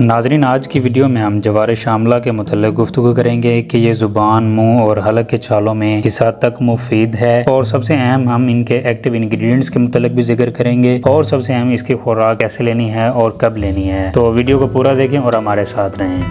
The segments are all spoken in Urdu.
ناظرین، آج کی ویڈیو میں ہم جوار شاملہ کے متعلق گفتگو کریں گے کہ یہ زبان، منہ اور حلق کے چھالوں میں کس حد تک مفید ہے، اور سب سے اہم ہم ان کے ایکٹیو انگریڈینٹس کے متعلق بھی ذکر کریں گے، اور سب سے اہم اس کی خوراک کیسے لینی ہے اور کب لینی ہے۔ تو ویڈیو کو پورا دیکھیں اور ہمارے ساتھ رہیں۔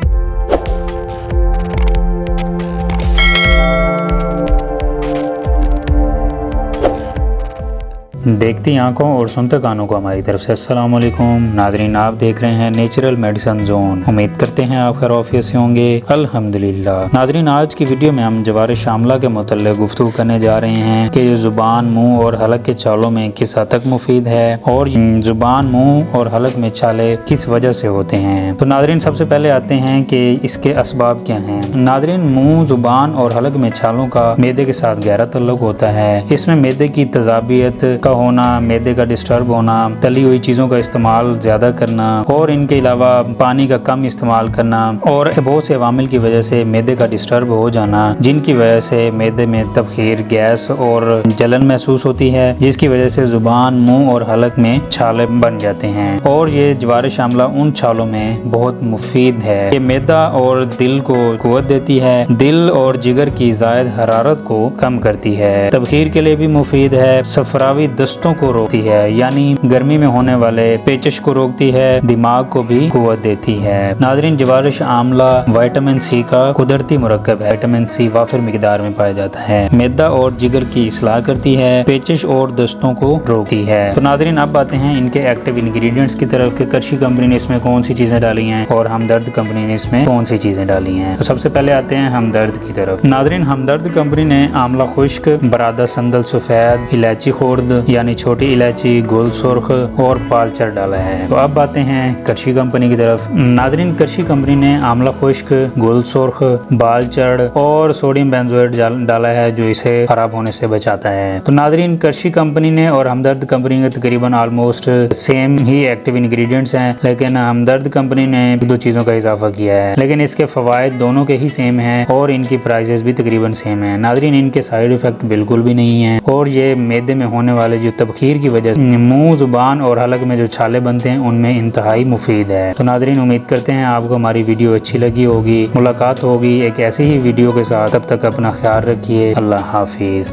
دیکھتی آنکھوں اور سنتے کانوں کو ہماری طرف سے السلام علیکم۔ ناظرین، آپ دیکھ رہے ہیں نیچرل میڈیسن زون۔ امید کرتے ہیں آپ خیر عافیت سے ہوں گے، الحمدللہ۔ ناظرین، آج کی ویڈیو میں ہم جوار شاملہ کے متعلق گفتگو کرنے جا رہے ہیں کہ یہ زبان، منہ اور حلق کے چھالوں میں کس حد تک مفید ہے، اور زبان، منہ اور حلق میں چھالے کس وجہ سے ہوتے ہیں۔ تو ناظرین، سب سے پہلے آتے ہیں کہ اس کے اسباب کیا ہیں۔ ناظرین، منہ، زبان اور حلق میں چھالوں کا معدے کے ساتھ گہرا تعلق ہوتا ہے۔ اس میں معدے کی تیزابیت کا ہونا، معدے کا ڈسٹرب ہونا، تلی ہوئی چیزوں کا استعمال زیادہ کرنا، اور ان کے علاوہ پانی کا کم استعمال کرنا، اور بہت سے عوامل کی وجہ سے معدے کا ڈسٹرب ہو جانا، جن کی وجہ سے معدے میں تبخیر، گیس اور جلن محسوس ہوتی ہے، جس کی وجہ سے زبان، منہ اور حلق میں چھالے بن جاتے ہیں۔ اور یہ جوار شاملہ ان چھالوں میں بہت مفید ہے۔ یہ معدہ اور دل کو قوت دیتی ہے، دل اور جگر کی زائد حرارت کو کم کرتی ہے، تبخیر کے لیے بھی مفید ہے، صفراوی دستوں کو روکتی ہے، یعنی گرمی میں ہونے والے پیچش کو روکتی ہے، دماغ کو بھی قوت دیتی ہے۔ ناظرین، جوار آملہ وٹامن سی کا قدرتی مرکب ہے۔ وٹامن سی وافر مقدار میں پایا جاتا ہے، معدہ اور جگر کی اصلاح کرتی ہے، پیچش اور دستوں کو روکتی ہے۔ تو ناظرین، اب آتے ہیں ان کے ایکٹیو انگریڈینٹس کی طرف کہ کرشی کمپنی نے اس میں کون سی چیزیں ڈالی ہیں اور ہمدرد کمپنی نے اس میں کون سی چیزیں ڈالی ہیں۔ تو سب سے پہلے آتے ہیں ہمدرد کی طرف۔ ناظرین، ہمدرد کمپنی نے آملہ خشک، برادہ سندل سفید، الائچی خرد یعنی چھوٹی الائچی، گل سرخ اور پالچر ڈالا ہے۔ تو اب آتے ہیں کرشی کمپنی کی طرف۔ ناظرین، کرشی کمپنی نے آملہ خشک، گل سرخ، بالچڑ اور سوڈیم بینزوئیٹ ڈالا ہے، جو اسے خراب ہونے سے بچاتا ہے۔ تو ناظرین، کرشی کمپنی نے اور ہمدرد کمپنی کے تقریباً آلموسٹ سیم ہی ایکٹیو انگریڈینٹس ہیں، لیکن ہمدرد کمپنی نے دو چیزوں کا اضافہ کیا ہے، لیکن اس کے فوائد دونوں کے ہی سیم ہیں اور ان کی پرائزز بھی تقریباً سیم ہیں۔ ناظرین، ان کے سائیڈ ایفیکٹ بالکل بھی نہیں ہیں، اور یہ معدے میں ہونے والے جو تبخیر کی وجہ سے منہ، زبان اور حلق میں جو چھالے بنتے ہیں، ان میں انتہائی مفید ہے۔ تو ناظرین، امید کرتے ہیں آپ کو ہماری ویڈیو اچھی لگی ہوگی۔ ملاقات ہوگی ایک ایسی ہی ویڈیو کے ساتھ، تب تک اپنا خیال رکھیے، اللہ حافظ۔